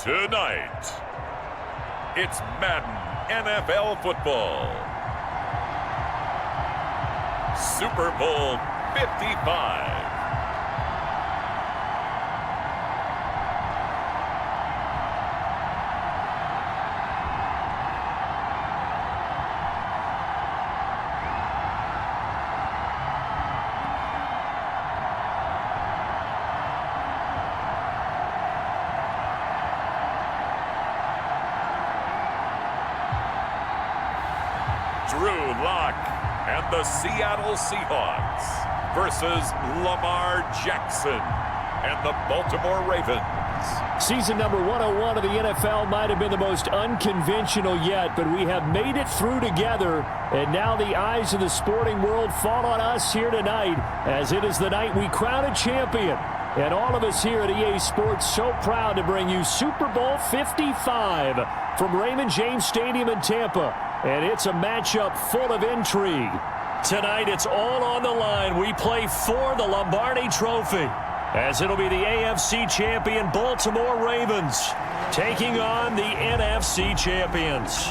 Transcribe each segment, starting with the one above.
Tonight, it's Madden NFL football. Super Bowl 55. Drew Lock and the Seattle Seahawks versus Lamar Jackson and the Baltimore Ravens. Season number 101 of the NFL might have been the most unconventional yet, but we have made it through together, and now the eyes of the sporting world fall on us here tonight, as it is the night we crown a champion. And all of us here at EA Sports so proud to bring you Super Bowl 55 from Raymond James Stadium in Tampa. And it's a matchup full of intrigue. Tonight, it's all on the line. We play for the Lombardi Trophy, as it'll be the AFC champion Baltimore Ravens taking on the NFC champions.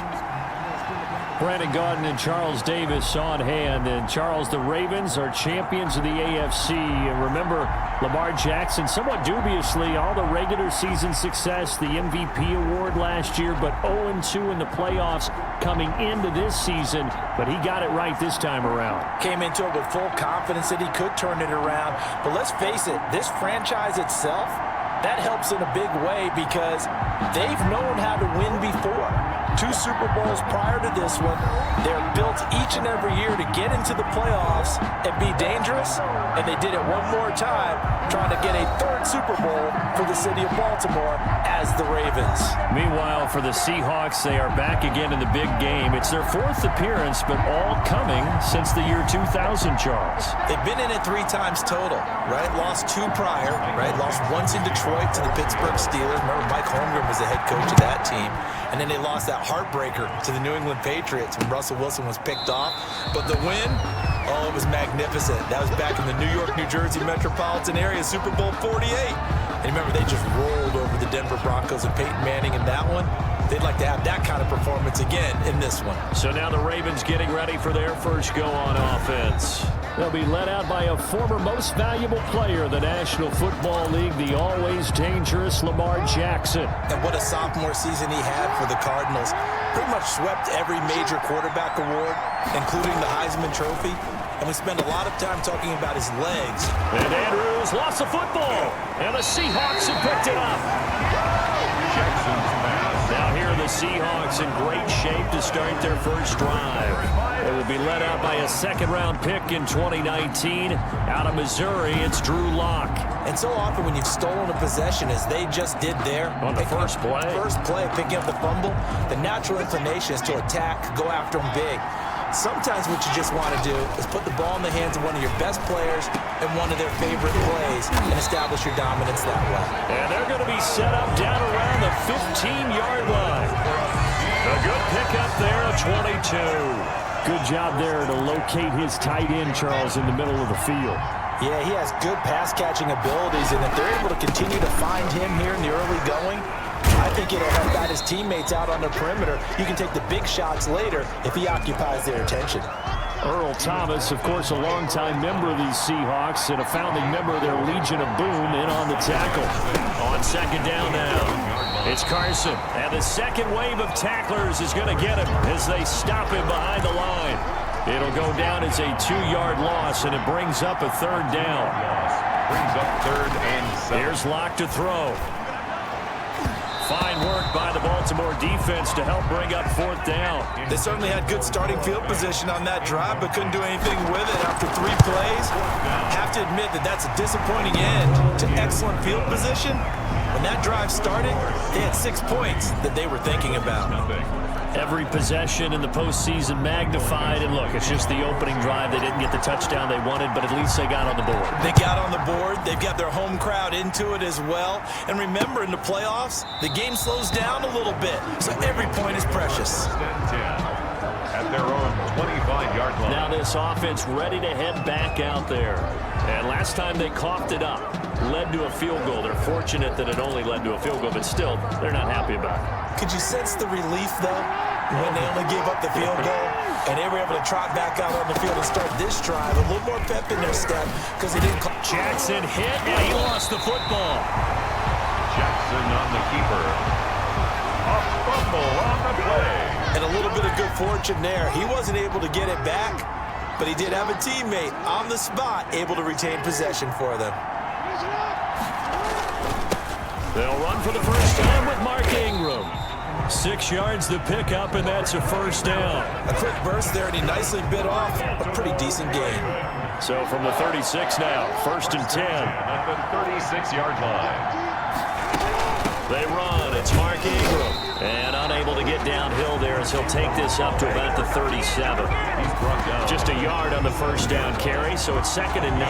Brandon Gaudin and Charles Davis on hand. And Charles, the Ravens are champions of the AFC. And remember, Lamar Jackson, somewhat dubiously, all the regular season success, the MVP award last year, but 0-2 in the playoffs coming into this season. But he got it right this time around. Came into it with full confidence that he could turn it around. But let's face it, this franchise itself, that helps in a big way because they've known how to win before. 2 Super Bowls prior to this one. They're built each and every year to get into the playoffs and be dangerous, and they did it one more time, trying to get a 3rd Super Bowl for the city of Baltimore as the Ravens. Meanwhile, for the Seahawks, they are back again in the big game. It's their 4th appearance, but all coming since the year 2000, Charles. They've been in it 3 times total, right? Lost 2 prior, right? Lost once in Detroit to the Pittsburgh Steelers. Remember, Mike Holmgren was the head coach of that team. And then they lost that heartbreaker to the New England Patriots when Russell Wilson was picked off. But the win, oh, it was magnificent. That was back in the New York, New Jersey metropolitan area, Super Bowl 48. And remember, they just rolled over the Denver Broncos and Peyton Manning in that one. They'd like to have that kind of performance again in this one. So now the Ravens getting ready for their first go on offense. They'll be led out by a former most valuable player in the National Football League, the always dangerous Lamar Jackson. And what a sophomore season he had for the Cardinals. Pretty much swept every major quarterback award, including the Heisman Trophy. And we spend a lot of time talking about his legs. And Andrews lost the football. And the Seahawks have picked it up. Now here are the Seahawks in great shape to start their first drive. They will be led out by a 2nd-round pick in 2019. Out of Missouri, it's Drew Lock. And so often when you've stolen a possession, as they just did there, on the first play, picking up the fumble, the natural inclination is to attack, go after them big. Sometimes what you just want to do is put the ball in the hands of one of your best players in one of their favorite plays and establish your dominance that way. And they're going to be set up down around the 15-yard line. A good pickup there of 22. Good job there to locate his tight end, Charles, in the middle of the field. Yeah, he has good pass-catching abilities, and if they're able to continue to find him here in the early going, I think it'll help out his teammates out on the perimeter. You can take the big shots later if he occupies their attention. Earl Thomas, of course, a longtime member of these Seahawks and a founding member of their Legion of Boom in on the tackle. On 2nd down now, it's Carson. And the second wave of tacklers is going to get him as they stop him behind the line. It'll go down as a 2-yard loss, and it brings up a 3rd down. Brings up 3rd and 7. Here's Lock to throw. Fine work by the Baltimore defense to help bring up 4th down. They certainly had good starting field position on that drive, but couldn't do anything with it after 3 plays. Have to admit that that's a disappointing end to excellent field position. When that drive started, they had 6 points that they were thinking about. Every possession in the postseason magnified, and look, it's just the opening drive. They didn't get the touchdown they wanted, but at least they got on the board. They got on the board. They've got their home crowd into it as well. And remember, in the playoffs, the game slows down a little bit, so every point is precious. At their own 25-yard line. Now this offense ready to head back out there. And last time they coughed it up, led to a field goal. They're fortunate that it only led to a field goal, but still, they're not happy about it. Could you sense the relief, though, when they only gave up the field goal and they were able to trot back out on the field and start this drive? A little more pep in their step because they didn't call. Jackson hit, and he lost the football. Jackson on the keeper. A fumble on the play. And a little bit of good fortune there. He wasn't able to get it back, but he did have a teammate on the spot able to retain possession for them. They'll run for the first time with Mark Ingram. 6 yards to pick up, and that's a first down. A quick burst there, and he nicely bit off a pretty decent gain. So from the 36 now, 1st and 10. At the 36-yard line. They run. It's Mark Ingram. And unable to get downhill there as he'll take this up to about the 37. He's brought down. Just a yard on the first down carry, so it's 2nd and 9.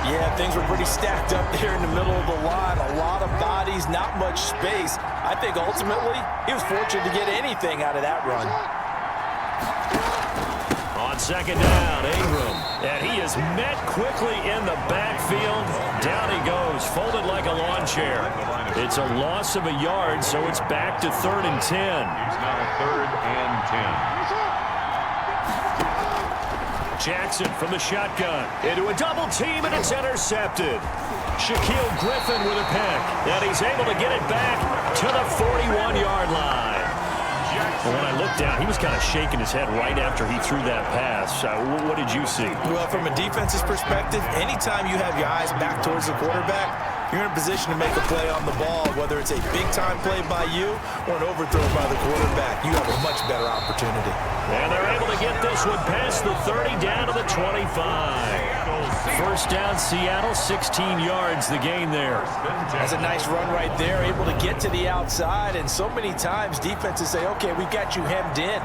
Yeah, things were pretty stacked up there in the middle of the line. A lot of bodies, not much space. I think ultimately he was fortunate to get anything out of that run. On 2nd down, Ingram. And he is met quickly in the backfield. Down he goes, folded like a lawn chair. It's a loss of a yard, so it's back to 3rd and 10. He's now 3rd and 10. Jackson from the shotgun into a double team, and it's intercepted. Shaquille Griffin with a pick, and he's able to get it back to the 41-yard line. Well, when I looked down, he was kind of shaking his head right after he threw that pass. What did you see? Well, from a defense's perspective, anytime you have your eyes back towards the quarterback, you're in a position to make a play on the ball, whether it's a big-time play by you or an overthrow by the quarterback. You have a much better opportunity. And they're able to get this one past the 30 down to the 25. First down, Seattle, 16 yards, the gain there. That's a nice run right there, able to get to the outside, and so many times defenses say, okay, we've got you hemmed in.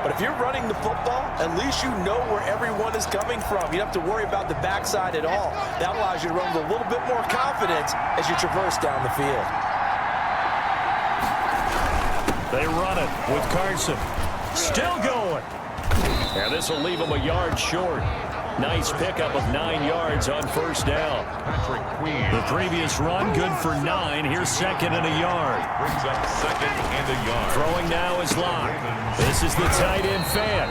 But if you're running the football, at least you know where everyone is coming from. You don't have to worry about the backside at all. That allows you to run with a little bit more confidence as you traverse down the field. They run it with Carson. Still going. And this will leave him a yard short. Nice pickup of 9 yards on first down. The previous run, good for 9. Here's 2nd and a yard. Brings up 2nd and a yard. Throwing now is Locke. This is the tight end fan.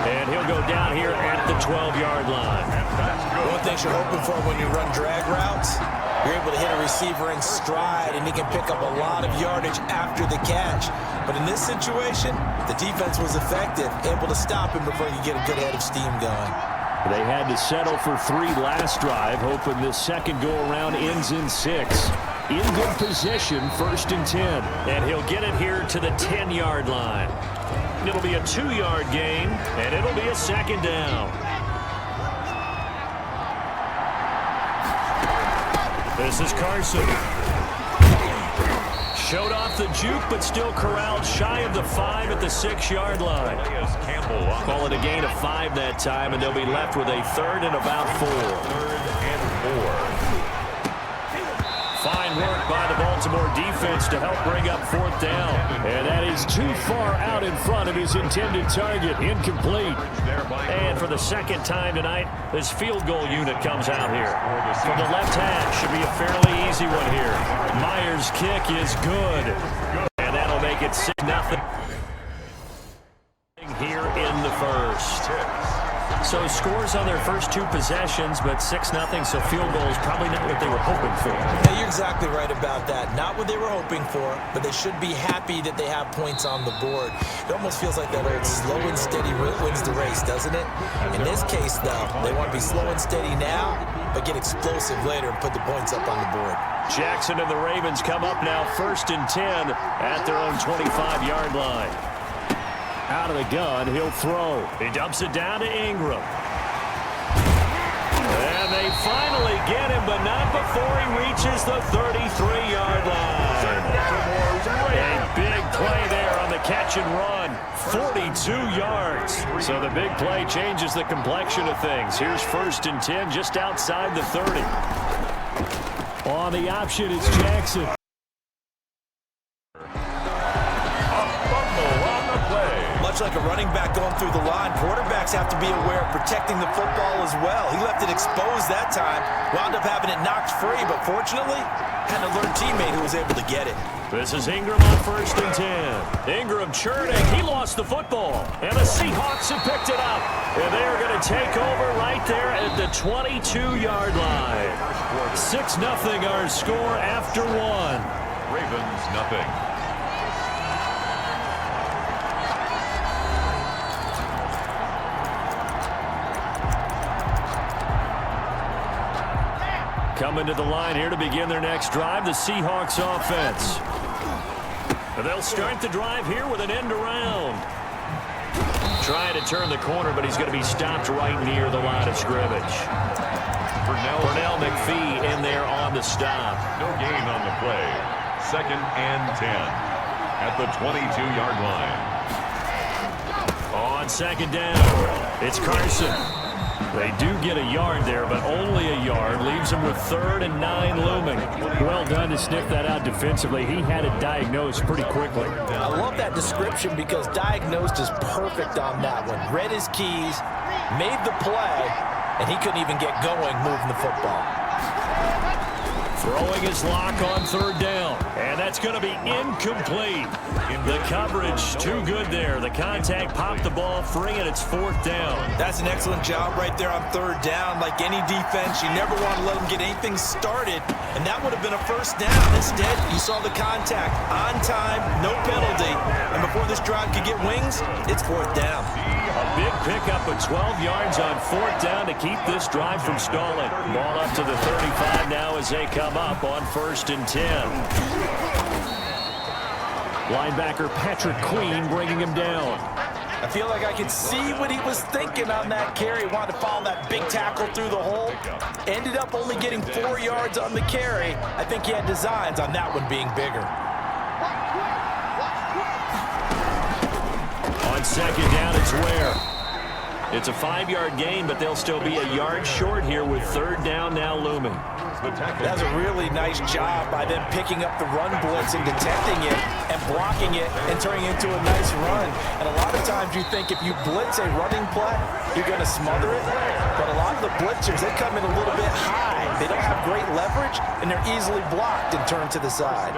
And he'll go down here at the 12-yard line. One thing you're hoping for when you run drag routes, you're able to hit a receiver in stride, and he can pick up a lot of yardage after the catch. But in this situation, the defense was effective, able to stop him before you get a good head of steam going. They had to settle for 3 last drive, hoping this second go-around ends in 6. In good position, 1st and 10. And he'll get it here to the 10-yard line. It'll be a 2-yard gain, and it'll be a 2nd down. This is Carson. Showed off the juke, but still corralled shy of the 5 at the 6-yard line. Call it a gain of 5 that time, and they'll be left with a 3rd and about 4. 3rd and 4. Fine work by the Baltimore defense to help bring up 4th down. And that is too far out in front of his intended target. Incomplete. And for the 2nd time tonight, this field goal unit comes out here. From the left hash, should be a fairly easy one here. Myers' kick is good. And that'll make it 6-0 here in the first. So scores on their first 2 possessions, but 6-0, so field goal is probably not what they were hoping for. Yeah, you're exactly right about that. Not what they were hoping for, but they should be happy that they have points on the board. It almost feels like that old slow and steady wins the race, doesn't it? In this case, though, they want to be slow and steady now, but get explosive later and put the points up on the board. Jackson and the Ravens come up now 1st and 10 at their own 25-yard line. Out of the gun, he'll throw. He dumps it down to Ingram. And they finally get him, but not before he reaches the 33-yard line. A big play there on the catch and run. 42 yards. So the big play changes the complexion of things. Here's 1st and 10 just outside the 30. On the option, it's Jackson. much like a running back going through the line, quarterbacks have to be aware of protecting the football as well. He left it exposed that time, wound up having it knocked free, but fortunately, had an alert teammate who was able to get it. This is Ingram on 1st and 10. Ingram churning. He lost the football. And the Seahawks have picked it up. And they are going to take over right there at the 22-yard line. 6-0 our score after 1. Ravens nothing. Coming to the line here to begin their next drive, the Seahawks offense. They'll start the drive here with an end around. Trying to turn the corner, but he's going to be stopped right near the line of scrimmage. Pernell McPhee in there on the stop. No gain on the play. 2nd and 10 at the 22-yard line. On 2nd down, it's Carson. They do get a yard there, but only a yard. Leaves them with 3rd and 9 looming. Well done to sniff that out defensively. He had it diagnosed pretty quickly. I love that description because diagnosed is perfect on that one. Read his keys, made the play, and he couldn't even get going moving the football. Throwing his lock on 3rd down. And that's going to be incomplete. The coverage too good there. The contact popped the ball free, and it's 4th down. That's an excellent job right there on 3rd down. Like any defense, you never want to let them get anything started, and that would have been a 1st down. Instead, you saw the contact on time, no penalty, and before this drive could get wings, it's 4th down. A big pickup of 12 yards on 4th down to keep this drive from stalling. Ball up to the 35 now as they come up on 1st and 10. Linebacker Patrick Queen bringing him down. I feel like I could see what he was thinking on that carry. Wanted to follow that big tackle through the hole. Ended up only getting 4 yards on the carry. I think he had designs on that one being bigger. On 2nd down, it's Ware. It's a 5-yard gain, but they'll still be a yard short here with 3rd down now looming. That's a really nice job by them picking up the run blitz and detecting it and blocking it and turning it into a nice run. And a lot of times you think if you blitz a running play, you're going to smother it. But a lot of the blitzers, they come in a little bit high. They don't have great leverage, and they're easily blocked and turned to the side.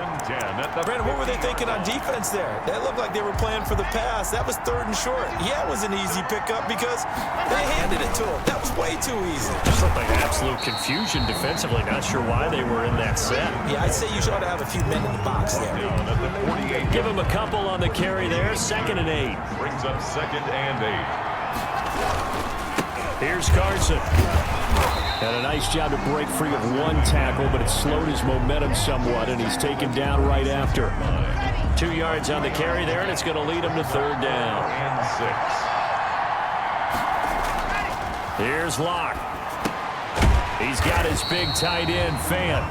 Brandon, what were they thinking on defense there? They looked like they were playing for the pass. That was 3rd and short. Yeah, it was an easy pickup because they handed it to him. That was way too easy. Just looked like absolute confusion defensively. Not sure why they were in that set. Yeah, I'd say you should have a few men in the box there. Give him a couple on the carry there. 2nd and 8. Brings up 2nd and 8. Here's Carson. And a nice job to break free of 1 tackle, but it slowed his momentum somewhat, and he's taken down right after. 2 yards on the carry there, and it's going to lead him to 3rd down. And 6. Here's Locke. He's got his big tight end, Fant.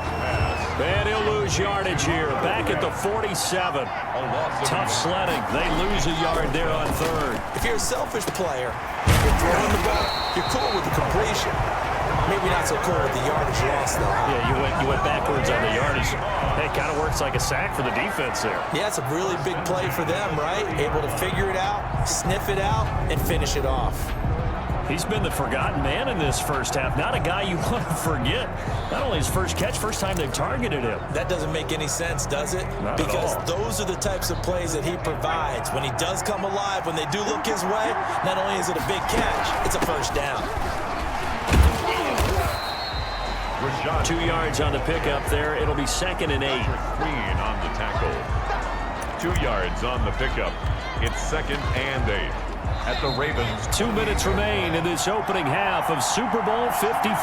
And he'll lose yardage here. Back at the 47. Tough sledding. They lose a yard there on 3rd. If you're a selfish player, you're throwing the ball, you're cool with the completion. Maybe not so cool with the yardage loss, though. Yeah, you went backwards on the yardage. Hey, it kind of works like a sack for the defense there. Yeah, it's a really big play for them, right? Able to figure it out, sniff it out, and finish it off. He's been the forgotten man in this first half. Not a guy you want to forget. Not only his first catch, first time they've targeted him. That doesn't make any sense, does it? Not because at all. Those are the types of plays that he provides. When he does come alive, when they do look his way, not only is it a big catch, it's a 1st down. 2 yards on the pickup there. It'll be 2nd and 8. Queen on the tackle. 2 yards on the pickup. It's 2nd and 8. At the Ravens. 2 minutes remain in this opening half of Super Bowl 55.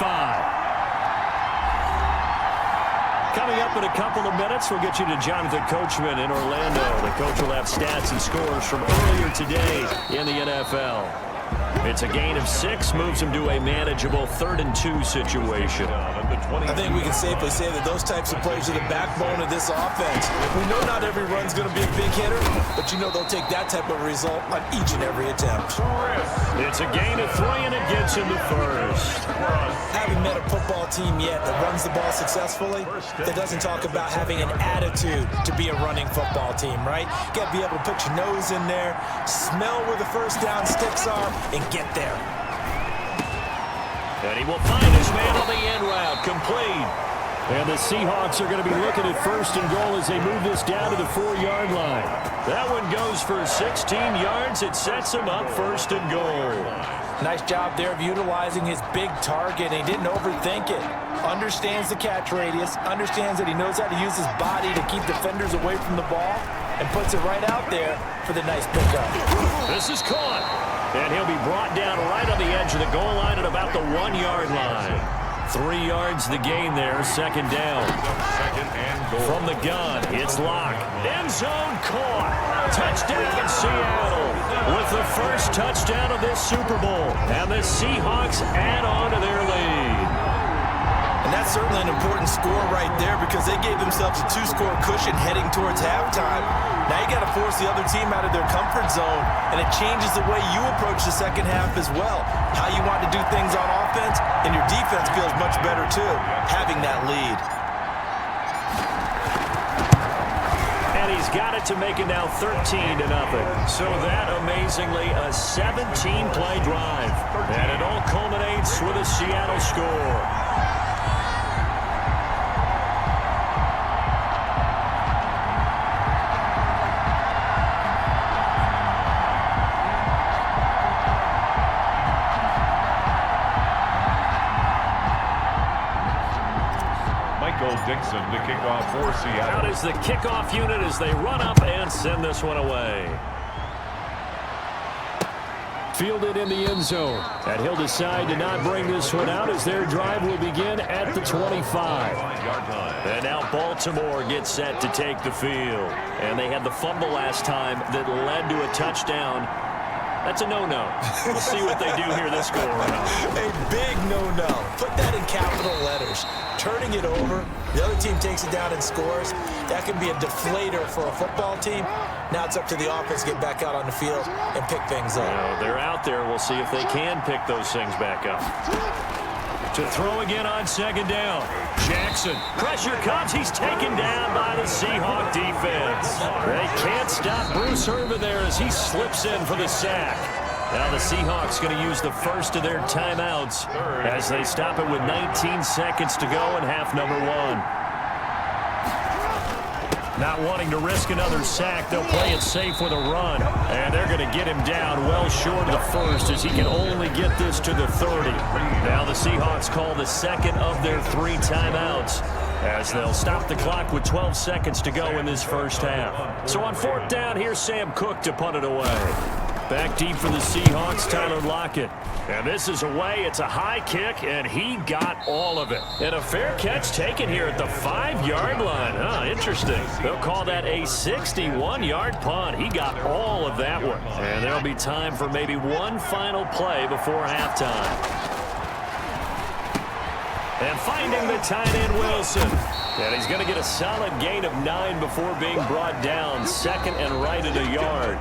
Coming up in a couple of minutes, we'll get you to Jonathan Coachman in Orlando. The coach will have stats and scores from earlier today in the NFL. It's a gain of 6, moves him to a manageable 3rd and 2 situation. I think we can safely say that those types of plays are the backbone of this offense. We know not every run's going to be a big hitter, but you know they'll take that type of result on each and every attempt. It's a gain of 3, and it gets him to first. Haven't met a football team yet that runs the ball successfully that doesn't talk about having an attitude to be a running football team, right? You got to be able to put your nose in there, smell where the first down sticks are, and get there. And he will find his man on the end route, complete. And the Seahawks are going to be looking at 1st and goal as they move this down to the 4-yard line. That one goes for 16 yards. It sets him up 1st and goal. Nice job there of utilizing his big target. He didn't overthink it. Understands the catch radius, understands that he knows how to use his body to keep defenders away from the ball, and puts it right out there for the nice pickup. This is caught. And he'll be brought down right on the edge of the goal line at about the 1-yard line. 3 yards the gain there, 2nd down. 2nd and goal. From the gun, it's locked. End zone caught. Touchdown Seattle with the first touchdown of this Super Bowl. And the Seahawks add on to their lead. And that's certainly an important score right there because they gave themselves a 2-score cushion heading towards halftime. Now you got to force the other team out of their comfort zone, and it changes the way you approach the second half as well. How you want to do things on offense, and your defense feels much better too, having that lead. And he's got it to make it now 13-0. So that, amazingly, a 17-play drive. And it all culminates with a Seattle score. Dixon to kick off for Seattle. Out is the kickoff unit as they run up and send this one away. Fielded in the end zone. And he'll decide to not bring this one out as their drive will begin at the 25. And now Baltimore gets set to take the field. And they had the fumble last time that led to a touchdown. That's a no-no. We'll see what they do here this go around. A big no-no. Put that in capital letters. Turning it over, the other team takes it down and scores. That can be a deflator for a football team. Now it's up to the offense to get back out on the field and pick things up. They're out there. We'll see if they can pick those things back up. To throw again on 2nd down. Jackson. Pressure comes. He's taken down by the Seahawk defense. They can't stop Bruce Irvin there as he slips in for the sack. Now the Seahawks going to use the first of their timeouts as they stop it with 19 seconds to go in half number 1. Not wanting to risk another sack, they'll play it safe with a run. And they're going to get him down well short of the first as he can only get this to the 30. Now the Seahawks call the second of their 3 timeouts as they'll stop the clock with 12 seconds to go in this first half. So on 4th down, here's Sam Cook to punt it away. Back deep for the Seahawks, Tyler Lockett. And this is away. It's a high kick, and he got all of it. And a fair catch taken here at the 5-yard line. Interesting. They'll call that a 61-yard punt. He got all of that one. And there'll be time for maybe one final play before halftime. And finding the tight end, Wilson. And he's going to get a solid gain of 9 before being brought down. 2nd and right at a yard.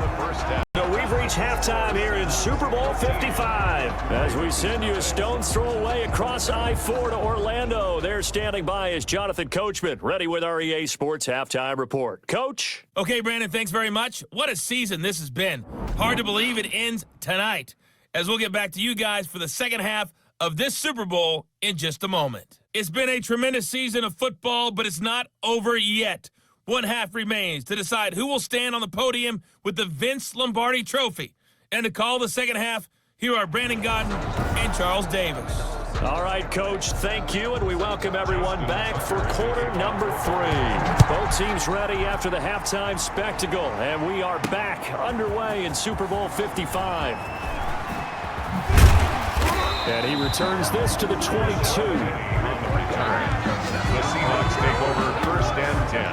So we've reached halftime here in Super Bowl 55. As we send you a stone's throw away across I-4 to Orlando. There standing by is Jonathan Coachman, ready with our EA Sports Halftime Report. Coach? Okay, Brandon, thanks very much. What a season this has been. Hard to believe it ends tonight, as we'll get back to you guys for the second half of this Super Bowl in just a moment. It's been a tremendous season of football, but it's not over yet. One half remains to decide who will stand on the podium with the Vince Lombardi Trophy. And to call the second half, here are Brandon Godden and Charles Davis. All right, Coach, thank you, and we welcome everyone back for quarter number 3. Both teams ready after the halftime spectacle, and we are back underway in Super Bowl 55. And he returns this to the 22. On the return, the Seahawks take over 1st and 10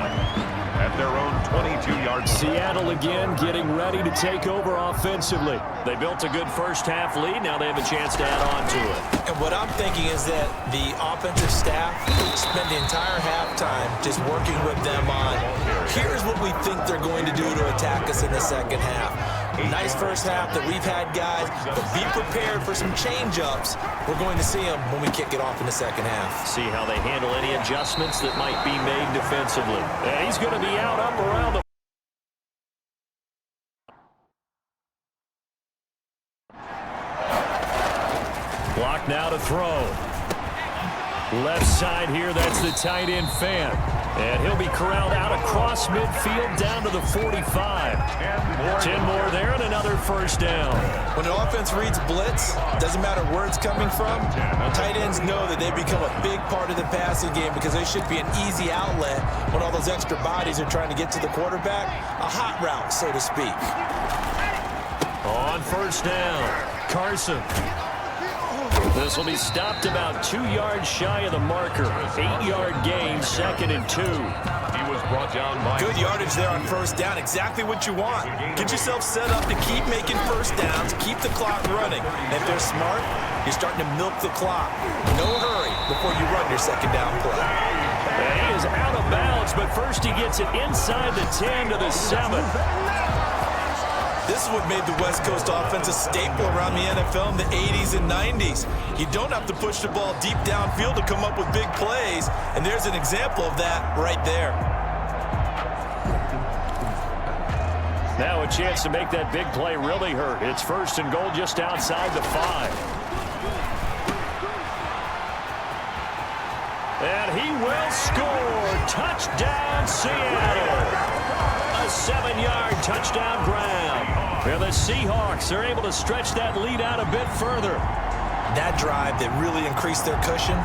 at their own 22-yard. Seattle again getting ready to take over offensively. They built a good first-half lead. Now they have a chance to add on to it. And what I'm thinking is that the offensive staff spent the entire halftime just working with them on, here's what we think they're going to do to attack us in the second half. Nice first half that we've had, guys, but be prepared for some change-ups. We're going to see them when we kick it off in the second half. See how they handle any adjustments that might be made defensively. And he's going to be out up around the block now to throw. Left side here, that's the tight end fan. And he'll be corralled out across midfield down to the 45. 10 more there and another first down. When an offense reads blitz, doesn't matter where it's coming from, tight ends know that they become a big part of the passing game because they should be an easy outlet when all those extra bodies are trying to get to the quarterback. A hot route, so to speak. On first down, Carson. This will be stopped about 2 yards shy of the marker. 8-yard gain, 2nd and 2. He was brought down by... Good yardage there on first down. Exactly what you want. Get yourself set up to keep making first downs, keep the clock running. And if they're smart, you're starting to milk the clock. No hurry before you run your second down play. And he is out of bounds, but first he gets it inside the 10 to the 7. This is what made the West Coast offense a staple around the NFL in the 80s and 90s. You don't have to push the ball deep downfield to come up with big plays, and there's an example of that right there. Now a chance to make that big play really hurt. It's 1st and goal just outside the 5. And he will score. Touchdown, Seattle. A 7-yard touchdown grab. And the Seahawks are able to stretch that lead out a bit further. That drive that really increased their cushion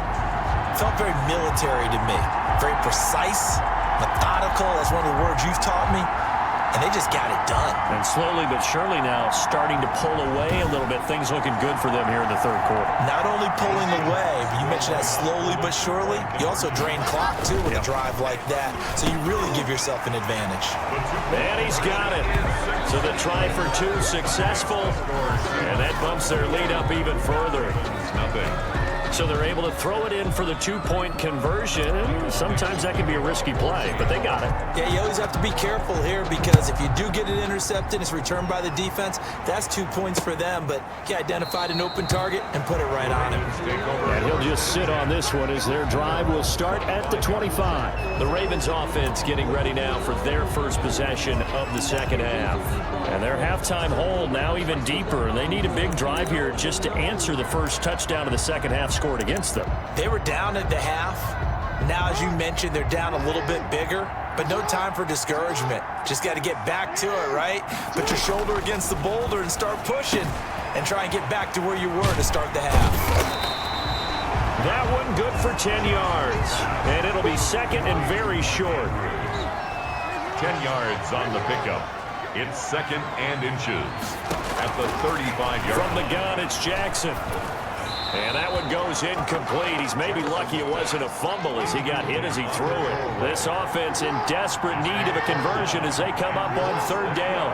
felt very military to me. Very precise, methodical. That's one of the words you've taught me. And they just got it done. And slowly but surely now starting to pull away a little bit. Things looking good for them here in the 3rd quarter. Not only pulling away, but you mentioned that slowly but surely. You also drain clock, too, with a drive like that. So you really give yourself an advantage. And he's got it. So the try for 2 successful. And that bumps their lead up even further. Nothing. So they're able to throw it in for the 2-point conversion. Sometimes that can be a risky play, but they got it. Yeah, you always have to be careful here because if you do get it intercepted, it's returned by the defense. That's 2 points for them, but he identified an open target and put it right on him. And he'll just sit on this one as their drive will start at the 25. The Ravens offense getting ready now for their first possession of the second half. And their halftime hole now even deeper, and they need a big drive here just to answer the first touchdown of the second half scored against them. They were down at the half. Now, as you mentioned, they're down a little bit bigger, but no time for discouragement. Just got to get back to it, right? Put your shoulder against the boulder and start pushing and try and get back to where you were to start the half. That one good for 10 yards, and it'll be 2nd and very short. 10 yards on the pickup. It's 2nd and inches at the 35-yard. From the gun, it's Jackson. And that one goes incomplete. He's maybe lucky it wasn't a fumble as he got hit as he threw it. This offense in desperate need of a conversion as they come up on 3rd down.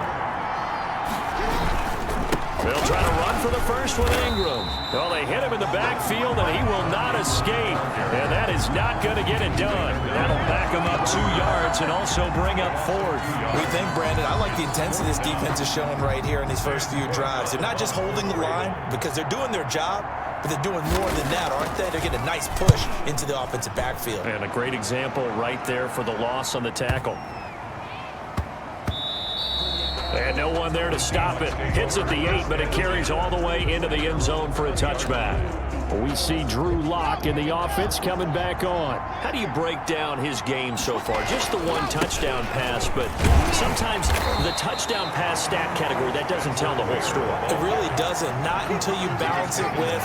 They'll try to run for the first with Ingram. Well, they hit him in the backfield, and he will not escape. And that is not going to get it done. That'll back him up 2 yards and also bring up 4th. We think, Brandon, I like the intensity this defense is showing right here in these first few drives. They're not just holding the line because they're doing their job, but they're doing more than that, aren't they? They're getting a nice push into the offensive backfield. And a great example right there for the loss on the tackle. And no one there to stop it. Hits at the 8, but it carries all the way into the end zone for a touchback. We see Drew Lock in the offense coming back on. How do you break down his game so far? Just the 1 touchdown pass, but sometimes the touchdown pass stat category, that doesn't tell the whole story. It really doesn't. Not until you balance it with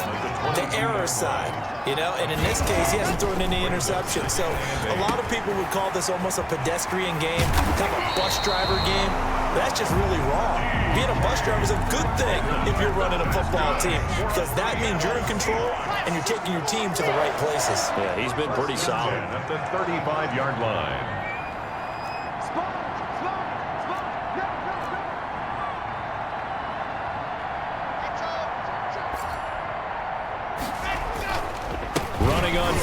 the error side. You know, and in this case, he hasn't thrown any interceptions. So a lot of people would call this almost a pedestrian game, kind of a bus driver game. But that's just really wrong. Being a bus driver is a good thing if you're running a football team because that means you're in control and you're taking your team to the right places. Yeah, he's been pretty solid. At the 35-yard line.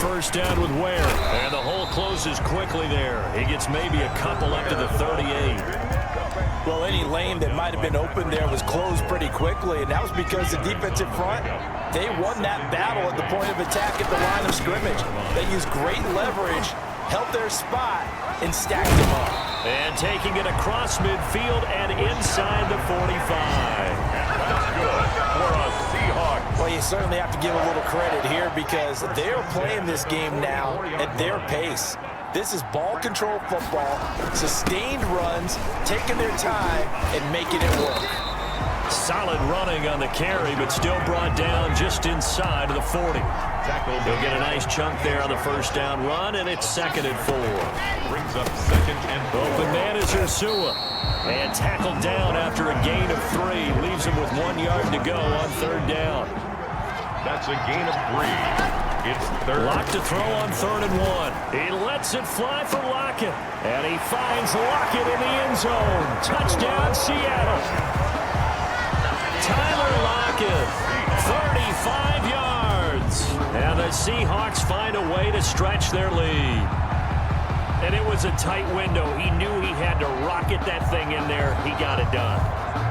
first down with Ware. And the hole closes quickly there. He gets maybe a couple up to the 38. Well, any lane that might have been open there was closed pretty quickly, and that was because the defensive front, they won that battle at the point of attack at the line of scrimmage. They used great leverage, held their spot, and stacked them up. And taking it across midfield and inside the 45. That's good for a Seahawks. Well, you certainly have to give a little credit here because they're playing this game now at their pace. This is ball control football, sustained runs, taking their time, and making it work. Solid running on the carry, but still brought down just inside of the 40. He'll get a nice chunk there on the first down run, and it's 2nd and 4. Brings up 2nd and 4. Open man is Ursua. And tackled down after a gain of 3. Leaves him with 1 yard to go on 3rd down. That's a gain of 3. It's 3rd. Lockett to throw on 3rd and 1. He lets it fly for Lockett. And he finds Lockett in the end zone. Touchdown, Seattle. Tyler Lockett, 35 yards. And the Seahawks find a way to stretch their lead. And it was a tight window. He knew he had to rocket that thing in there. He got it done.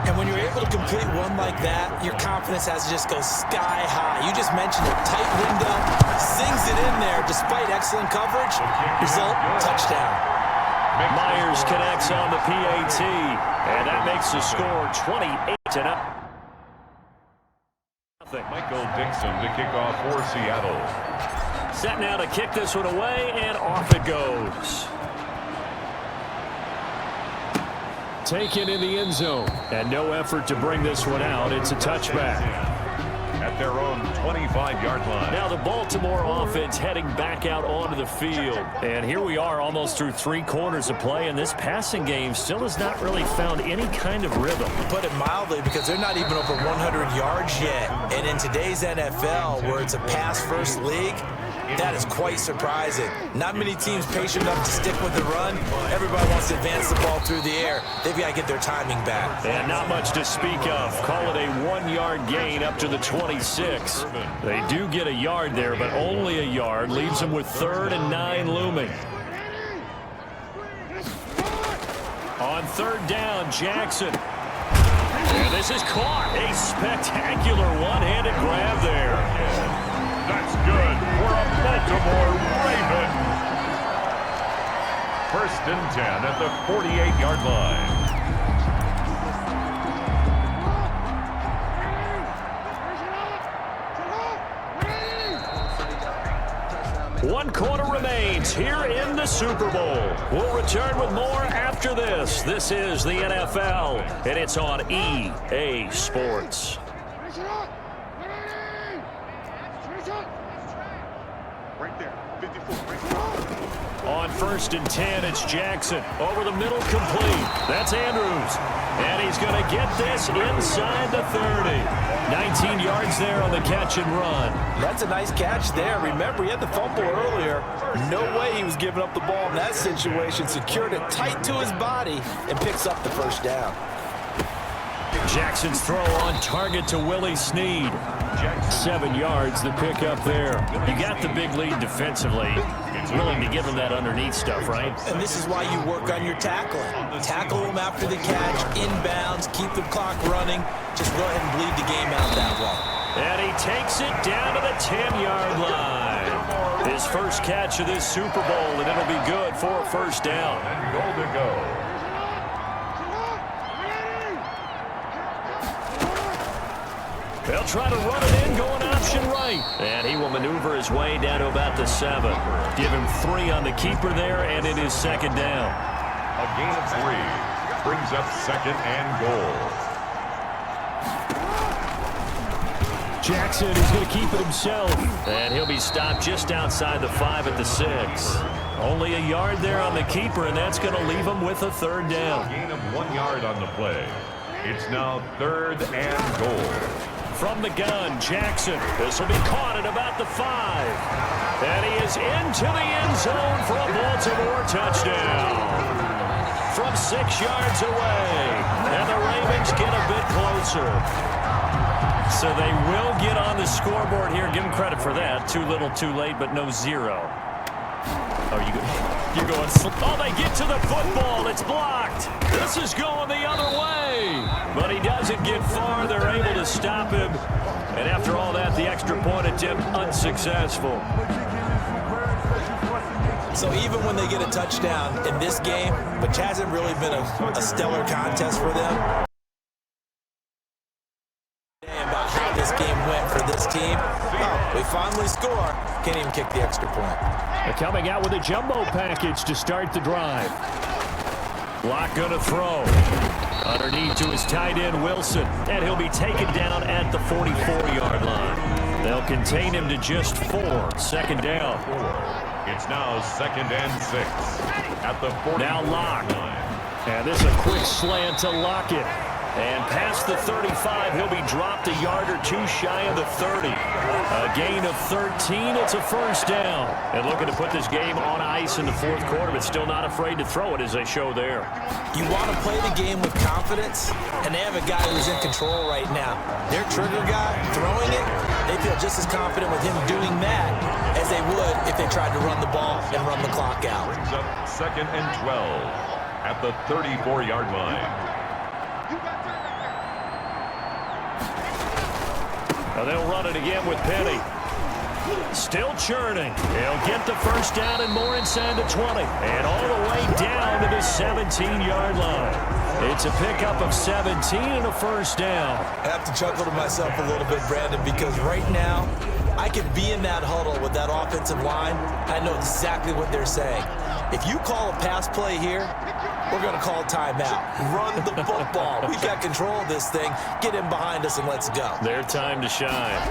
And when you're able to complete one like that, your confidence has to just go sky high. You just mentioned a tight window, sings it in there despite excellent coverage. Result, touchdown. Myers connects on the PAT, and that makes the score 28-0. Michael Dixon to kick off for Seattle. Set now to kick this one away, and off it goes. Taken in the end zone, and no effort to bring this one out. It's a touchback. At their own 25-yard line. Now the Baltimore offense heading back out onto the field. And here we are almost through 3 quarters of play, and this passing game still has not really found any kind of rhythm. Put it mildly, because they're not even over 100 yards yet. And in today's NFL, where it's a pass-first league, that is quite surprising. Not many teams patient enough to stick with the run. Everybody wants to advance the ball through the air. They've got to get their timing back. And not much to speak of. Call it a 1-yard gain up to the 26. They do get a yard there, but only a yard. Leaves them with 3rd and 9 looming. On 3rd down, Jackson. And this is caught. A spectacular one-handed grab there. That's good for a Baltimore Raven. 1st and 10 at the 48-yard line. One quarter remains here in the Super Bowl. We'll return with more after this. This is the NFL, and it's on EA Sports. On 1st and 10, it's Jackson. Over the middle, complete. That's Andrews. And he's going to get this inside the 30. 19 yards there on the catch and run. That's a nice catch there. Remember, he had the fumble earlier. No way he was giving up the ball in that situation. Secured it tight to his body and picks up the 1st down. Jackson's throw on target to Willie Snead. 7 yards, the pick up there. You got the big lead defensively. Willing to give him that underneath stuff, right? And this is why you work on your tackling. Tackle him after the catch, inbounds, keep the clock running. Just go ahead and bleed the game out that way. And he takes it down to the 10-yard line. His first catch of this Super Bowl, and it'll be good for a 1st down. And goal to go. They'll try to run it in, going option right. And he will maneuver his way down to about the 7. Give him 3 on the keeper there, and it is 2nd down. A gain of 3 brings up 2nd and goal. Jackson is going to keep it himself. And he'll be stopped just outside the 5 at the 6. Only a yard there on the keeper, and that's going to leave him with a 3rd down. A gain of 1 yard on the play. It's now 3rd and goal. From the gun, Jackson. This will be caught at about the 5. And he is into the end zone for a Baltimore touchdown. From 6 yards away. And the Ravens get a bit closer. So they will get on the scoreboard here. Give them credit for that. Too little, too late, but no zero. Oh, you're going. Oh, they get to the football. It's blocked. This is going the other way. But he doesn't get far. They're able to stop him. And after all that, the extra point attempt unsuccessful. So even when they get a touchdown in this game, which hasn't really been a stellar contest for them, about how this game went for this team, oh, we finally score. Can't even kick the extra point. They're coming out with a jumbo package to start the drive. Locke going to throw. Underneath to his tight end, Wilson. And he'll be taken down at the 44-yard line. They'll contain him to just 4. Second down. It's now 2nd and 6 at the 40. Now Locke. And this is a quick slant to Lockett. And past the 35, he'll be dropped a yard or two shy of the 30. A gain of 13. It's a first down. And looking to put this game on ice in the fourth quarter, but still not afraid to throw it as they show there. You want to play the game with confidence, and they have a guy who's in control right now. Their trigger guy throwing it, they feel just as confident with him doing that as they would if they tried to run the ball and run the clock out. Brings up 2nd and 12 at the 34-yard line. Now they'll run it again with Penny. Still churning. He'll get the first down and more inside the 20. And all the way down to the 17-yard line. It's a pickup of 17 and a first down. I have to chuckle to myself a little bit, Brandon, because right now I could be in that huddle with that offensive line. I know exactly what they're saying. If you call a pass play here, we're going to call timeout. Run the football. We've got control of this thing. Get in behind us and let's go. Their time to shine.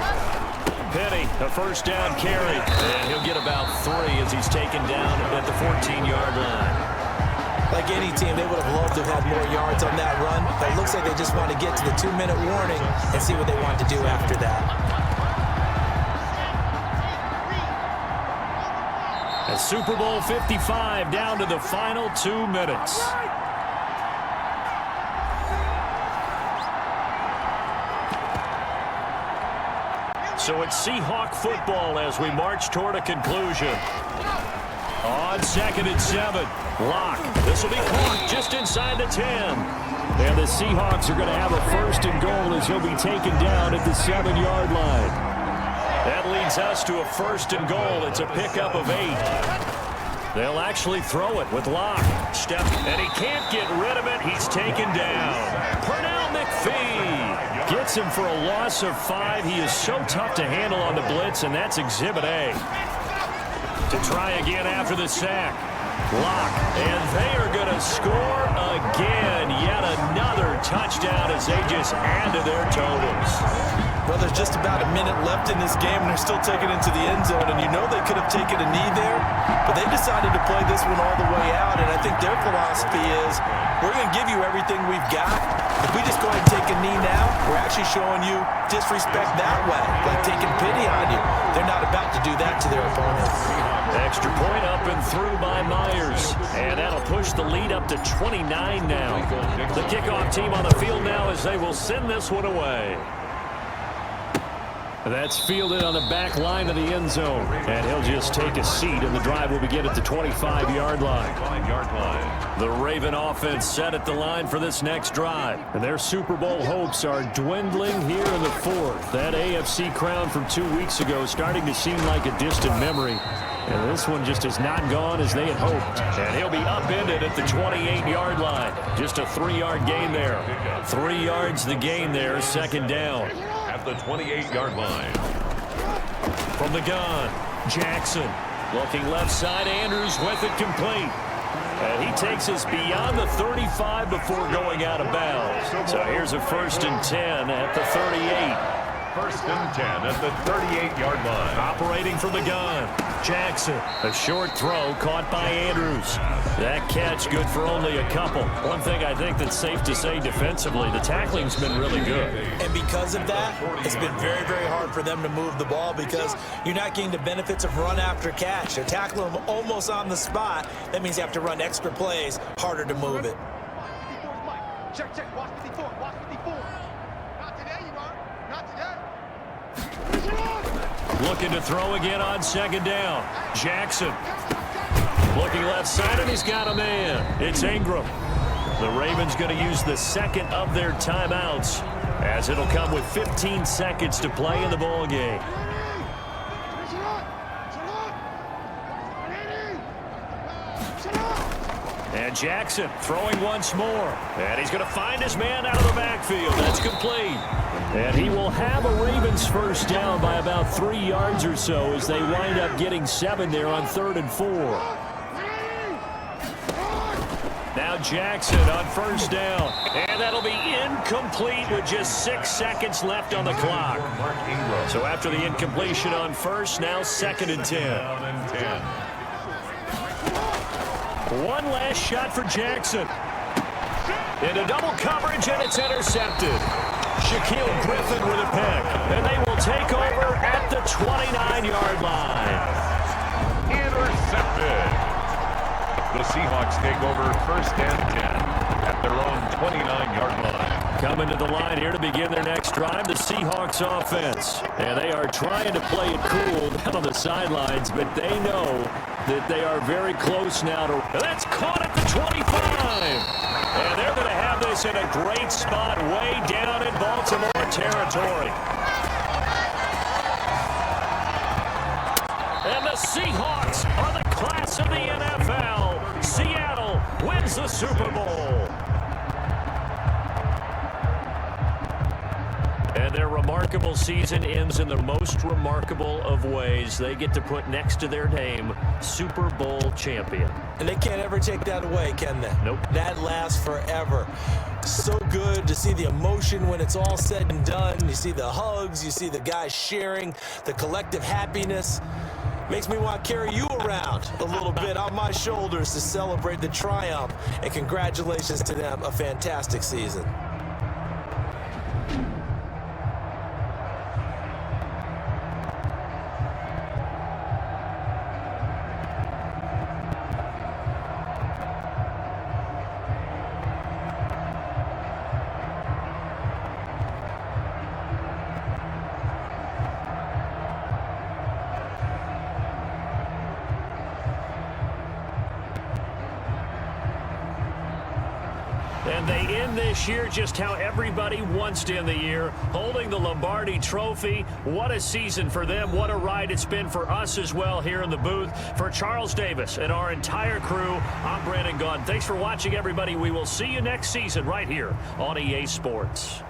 Penny, a first down carry. And he'll get about 3 as he's taken down at the 14-yard line. Like any team, they would have loved to have had more yards on that run. But it looks like they just want to get to the 2-minute warning and see what they want to do after that. And Super Bowl 55 down to the final 2 minutes. So it's Seahawk football as we march toward a conclusion. On 2nd and 7, Locke. This will be caught just inside the 10. And the Seahawks are going to have a first and goal as he'll be taken down at the 7-yard line. That leads us to a first and goal. It's a pickup of 8. They'll actually throw it with Locke. Step, and he can't get rid of it. He's taken down. Pernell McPhee gets him for a loss of 5. He is so tough to handle on the blitz, and that's Exhibit A. To try again after the sack. Locke, and they are going to score again. Yet another touchdown as they just add to their totals. Well, there's just about a minute left in this game, and they're still taking it into the end zone. And you know they could have taken a knee there, but they decided to play this one all the way out. And I think their philosophy is, we're going to give you everything we've got. If we just go ahead and take a knee now, we're actually showing you disrespect that way, like taking pity on you. They're not about to do that to their opponent. Extra point up and through by Myers. And that'll push the lead up to 29 now. The kickoff team on the field now as they will send this one away. That's fielded on the back line of the end zone. And he'll just take a seat, and the drive will begin at the 25-yard line. The Raven offense set at the line for this next drive. And their Super Bowl hopes are dwindling here in the fourth. That AFC crown from 2 weeks ago is starting to seem like a distant memory. And this one just has not gone as they had hoped. And he'll be upended at the 28-yard line. Just a 3-yard gain there. 3 yards the gain there, second down. At the 28-yard line. From the gun, Jackson. Looking left side, Andrews with it complete. And he takes us beyond the 35 before going out of bounds. So here's a 1st and 10 at the 38. 1st and 10 at the 38-yard line. Operating from the gun, Jackson. A short throw caught by Andrews. That catch good for only a couple. One thing I think that's safe to say defensively, the tackling's been really good. And because of that, it's been very, very hard for them to move the ball because you're not getting the benefits of run after catch. They're tackling them almost on the spot. That means you have to run extra plays, harder to move it. Check, watch 54, watch 54. Not today, you are. Not Looking to throw again on second down. Jackson. Looking left side, and he's got a man. It's Ingram. The Ravens going to use the second of their timeouts, as it'll come with 15 seconds to play in the ball game. And Jackson throwing once more. And he's going to find his man out of the backfield. That's complete. And he will have a Ravens first down by about 3 yards or so as they wind up getting 7 there on 3rd and 4. Now Jackson on first down. And that'll be incomplete with just 6 seconds left on the clock. So after the incompletion on first, now 2nd and 10. One last shot for Jackson. Into double coverage, and it's intercepted. Shaquille Griffin with a pick. And they will take over at the 29-yard line. Intercepted. The Seahawks take over 1st and 10 at their own 29-yard line. Coming to the line here to begin their next drive, the Seahawks offense. And they are trying to play it cool down on the sidelines, but they know that they are very close now to... That's caught at the 25. And they're going to have this in a great spot way down in Baltimore territory. And the Seahawks are the class of the NFL. Seattle wins the Super Bowl. And their remarkable season ends in the most remarkable of ways. They get to put next to their name, Super Bowl champion. And they can't ever take that away, can they? Nope. That lasts forever. So good to see the emotion when it's all said and done. You see the hugs, you see the guys sharing, the collective happiness. Makes me want to carry you around a little bit on my shoulders to celebrate the triumph. And congratulations to them, a fantastic season. And they end this year just how everybody wants to end the year, holding the Lombardi Trophy. What a season for them. What a ride it's been for us as well here in the booth. For Charles Davis and our entire crew, I'm Brandon Gaudin. Thanks for watching, everybody. We will see you next season right here on EA Sports.